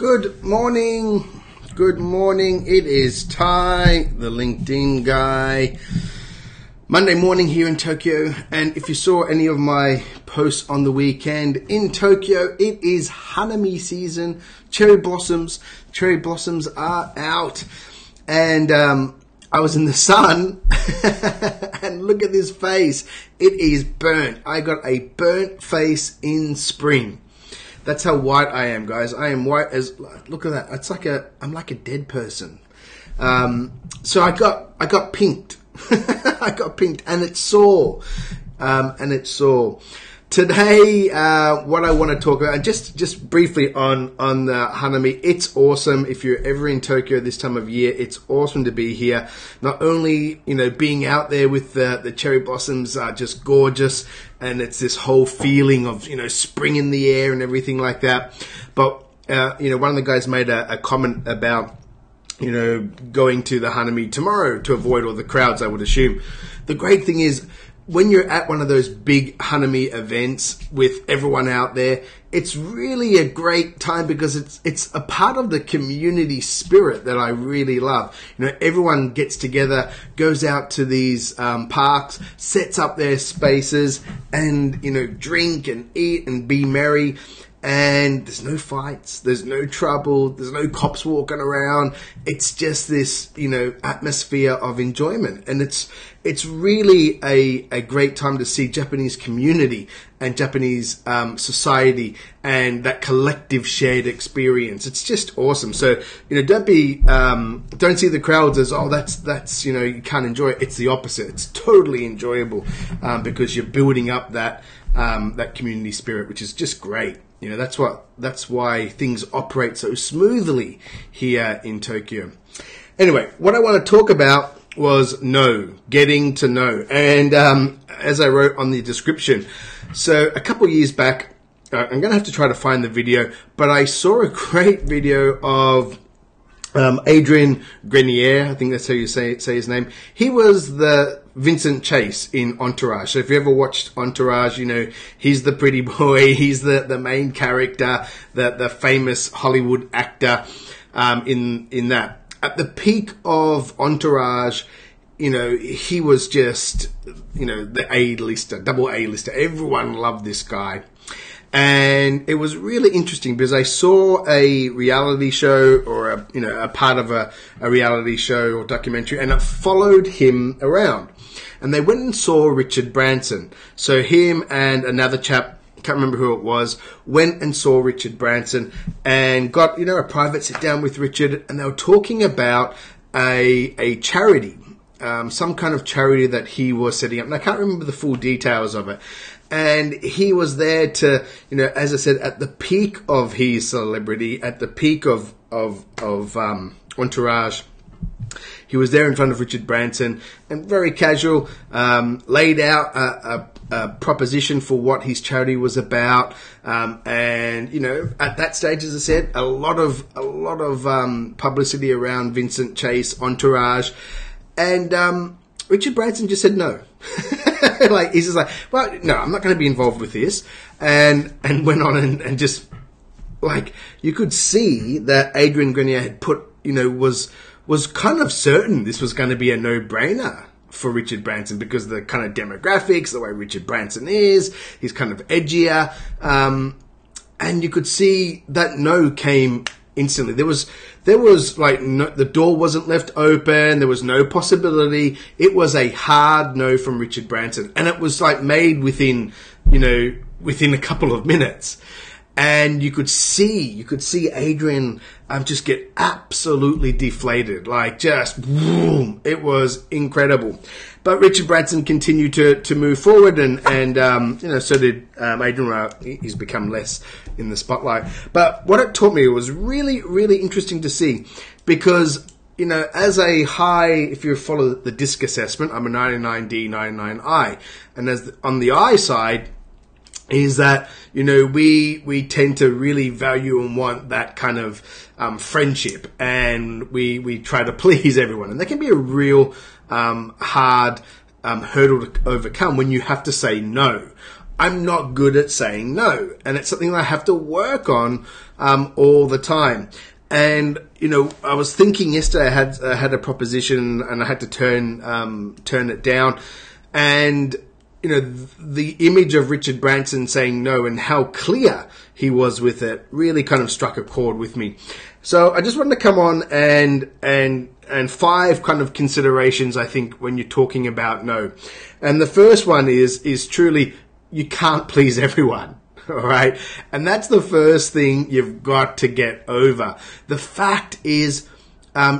Good morning. Good morning. It is Ty, the LinkedIn guy. Monday morning here in Tokyo. And if you saw any of my posts on the weekend in Tokyo, it is Hanami season. Cherry blossoms. Cherry blossoms are out. And I was in the sun and look at this face. It is burnt. I got a burnt face in spring. That's how white I am, guys. I am white as, look at that. It's like I'm like a dead person. So I got pinked. I got pinked and it's sore. Today, what I want to talk about, and just briefly on the Hanami, it's awesome. If you're ever in Tokyo this time of year, it's awesome to be here. Not only, being out there with the cherry blossoms are just gorgeous, and it's this whole feeling of, spring in the air and everything like that. But, one of the guys made a comment about, going to the Hanami tomorrow to avoid all the crowds, I would assume. The great thing is, when you're at one of those big Hanami events with everyone out there, it's really a great time because it's a part of the community spirit that I really love. Everyone gets together, goes out to these parks, sets up their spaces, and drink and eat and be merry. And there's no fights, there's no trouble, there's no cops walking around. It's just this, atmosphere of enjoyment. And it's really a great time to see Japanese community and Japanese society and that collective shared experience. It's just awesome. So, don't see the crowds as, that's you can't enjoy it. It's the opposite. It's totally enjoyable because you're building up that community spirit, which is just great. That's why things operate so smoothly here in Tokyo. Anyway, what I want to talk about was getting to know. And as I wrote on the description, so a couple of years back, I'm going to have to try to find the video, but I saw a great video of Adrian Grenier, I think that's how you say his name. He was the Vincent Chase in Entourage. So if you ever watched Entourage, he's the pretty boy. He's the main character, the famous Hollywood actor in that. At the peak of Entourage, he was just, the A-lister, double A-lister. Everyone loved this guy. And it was really interesting because I saw a reality show or a part of a reality show or documentary, and it followed him around. And they went and saw Richard Branson. So him and another chap, can't remember who it was, went and saw Richard Branson and got, a private sit down with Richard, and they were talking about a charity, some kind of charity that he was setting up. And I can't remember the full details of it. And he was there to, as I said, at the peak of his celebrity, at the peak of Entourage. He was there in front of Richard Branson and very casual, laid out a proposition for what his charity was about. And, at that stage, as I said, a lot of publicity around Vincent Chase, Entourage. And Richard Branson just said no. He's just like, well, no, I'm not going to be involved with this. And went on and just, you could see that Adrian Grenier had put, was kind of certain this was going to be a no-brainer for Richard Branson because the kind of demographics, the way Richard Branson is, he's kind of edgier. And you could see that no came instantly. There was no, the door wasn't left open. There was no possibility. It was a hard no from Richard Branson, and it was made within a couple of minutes. And you could see Adrian just get absolutely deflated, just boom. It was incredible. But Richard Branson continued to move forward, and so did Adrian. He's become less in the spotlight. But what it taught me was really, really interesting to see, because as a high, if you follow the DISC assessment, I'm a 99D, 99I, and on the I side, is that, we tend to really value and want that kind of friendship, and we try to please everyone. And that can be a real hard hurdle to overcome when you have to say no. I'm not good at saying no. And it's something I have to work on all the time. And, I was thinking yesterday I had a proposition and I had to turn it down. And, the image of Richard Branson saying no and how clear he was with it really kind of struck a chord with me. So I just wanted to come on and 5 kind of considerations, I think, when you're talking about no. And the first one is truly, you can't please everyone. All right. And that's the first thing you've got to get over. The fact is,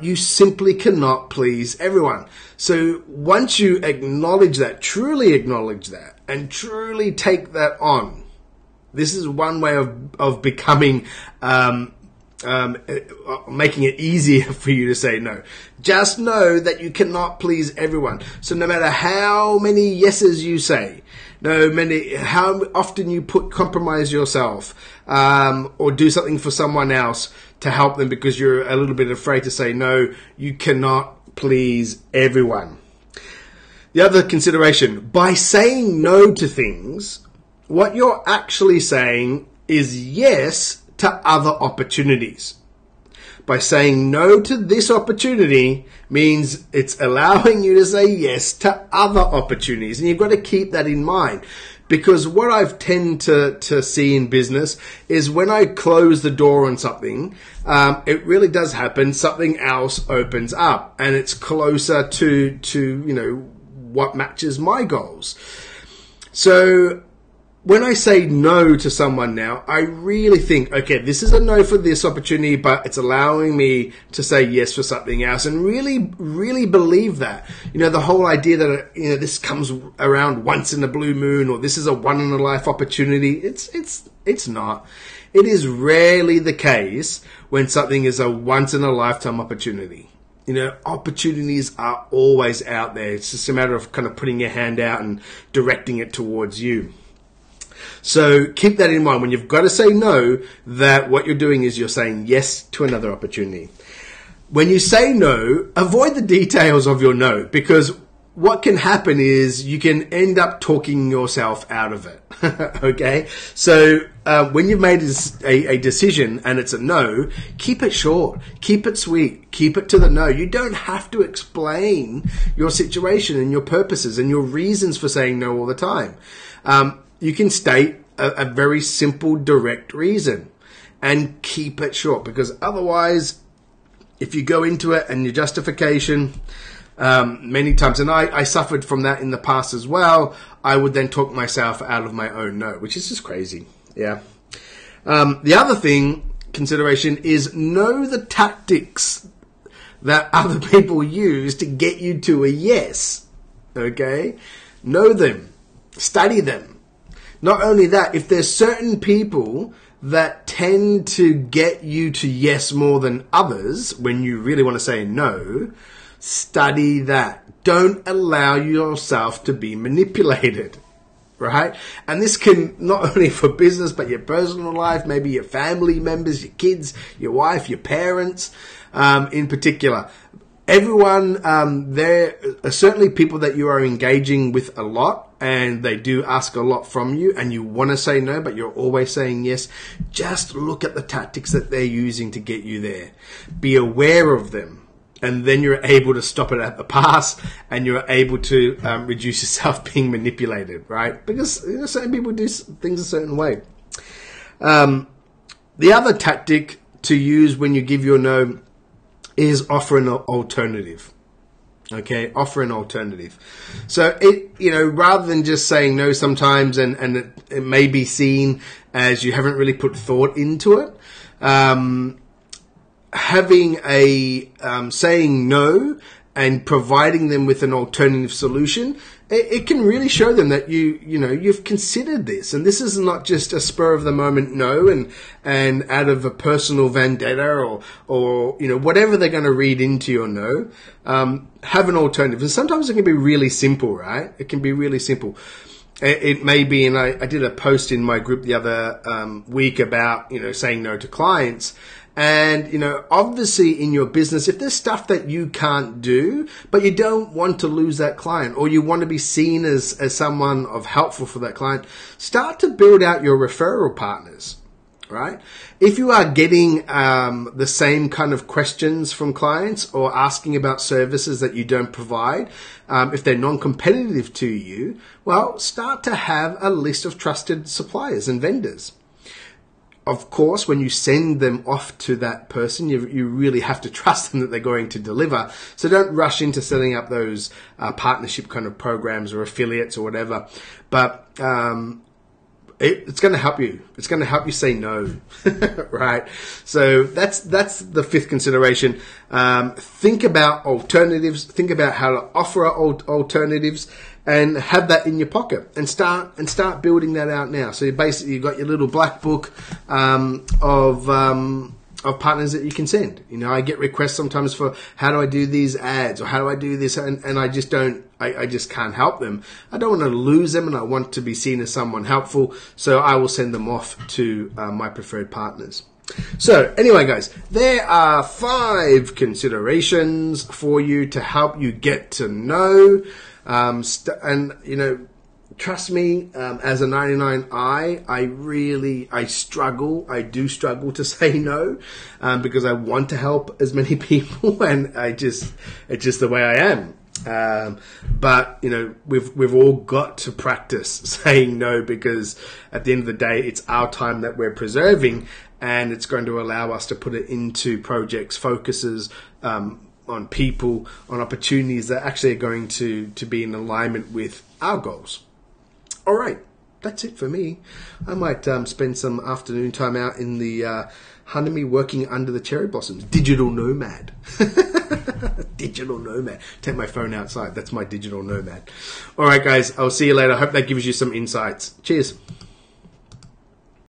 you simply cannot please everyone. So once you acknowledge that, truly acknowledge that, and truly take that on, this is one way of becoming, making it easier for you to say no. Just know that you cannot please everyone. So no matter how many yeses you say, how often you compromise yourself, or do something for someone else to help them because you're a little bit afraid to say no, you cannot please everyone. The other consideration, by saying no to things, what you're actually saying is yes to other opportunities. By saying no to this opportunity means it's allowing you to say yes to other opportunities. And you've got to keep that in mind. Because what I've tend to see in business is when I close the door on something, it really does happen. Something else opens up and it's closer to what matches my goals. So when I say no to someone now, I really think, okay, this is a no for this opportunity, but it's allowing me to say yes for something else, and really, really believe that. The whole idea that, this comes around once in a blue moon, or this is a one in a life opportunity. It's not. It is rarely the case when something is a once in a lifetime opportunity. Opportunities are always out there. It's just a matter of kind of putting your hand out and directing it towards you. So keep that in mind. When you've got to say no, that what you're doing is you're saying yes to another opportunity. When you say no, avoid the details of your no, because what can happen is you can end up talking yourself out of it. Okay? So when you've made a decision and it's a no, keep it short, keep it sweet, keep it to the no. You don't have to explain your situation and your purposes and your reasons for saying no all the time. You can state a very simple, direct reason and keep it short, because otherwise, if you go into it and your justification, many times, and I suffered from that in the past as well, I would then talk myself out of my own no, which is just crazy. Yeah. The other consideration is know the tactics that other people use to get you to a yes. Okay? Know them. Study them. Not only that, if there's certain people that tend to get you to yes more than others when you really want to say no, study that. Don't allow yourself to be manipulated, right? And this can not only for business, but your personal life, maybe your family members, your kids, your wife, your parents, in particular. Everyone, there are certainly people that you are engaging with a lot, and they do ask a lot from you, and you want to say no, but you're always saying yes. Just look at the tactics that they're using to get you there. Be aware of them, and then you're able to stop it at the pass, and you're able to reduce yourself being manipulated, right? Because certain people do things a certain way. The other tactic to use when you give your no is offer an alternative. Okay, offer an alternative. So rather than just saying no sometimes, and it may be seen as you haven't really put thought into it, having saying no and providing them with an alternative solution, it can really show them that you've considered this, and this is not just a spur of the moment no and out of a personal vendetta or whatever they're going to read into your no. Have an alternative, and sometimes it can be really simple, right? It can be really simple. It may be, and I did a post in my group the other week about saying no to clients. And, you know, obviously in your business, if there's stuff that you can't do, but you don't want to lose that client, or you want to be seen as someone of helpful for that client, start to build out your referral partners, right? If you are getting the same kind of questions from clients or asking about services that you don't provide, if they're non-competitive to you, well, start to have a list of trusted suppliers and vendors. Of course, when you send them off to that person, you really have to trust them that they're going to deliver. So don't rush into setting up those partnership kind of programs or affiliates or whatever. But it's going to help you. It's going to help you say no, right? So that's the fifth consideration. Think about alternatives. Think about how to offer alternatives, and have that in your pocket, and start building that out now. So you've got your little black book of partners that you can send. You know, I get requests sometimes for how do I do these ads, or how do I do this, and I just don't. I just can't help them. I don't want to lose them, and I want to be seen as someone helpful. So I will send them off to my preferred partners. So anyway, guys, there are 5 considerations for you to help you get to know. And, you know, trust me, as a 99I, I do struggle to say no, because I want to help as many people, and it's just the way I am. But, you know, we've all got to practice saying no, because at the end of the day, it's our time that we're preserving, and it's going to allow us to put it into projects, focuses, on people, on opportunities that actually are going to be in alignment with our goals. All right, that's it for me. I might spend some afternoon time out in the Hanami working under the cherry blossoms. Digital nomad. Digital nomad. Take my phone outside. That's my digital nomad. All right, guys, I'll see you later. I hope that gives you some insights. Cheers.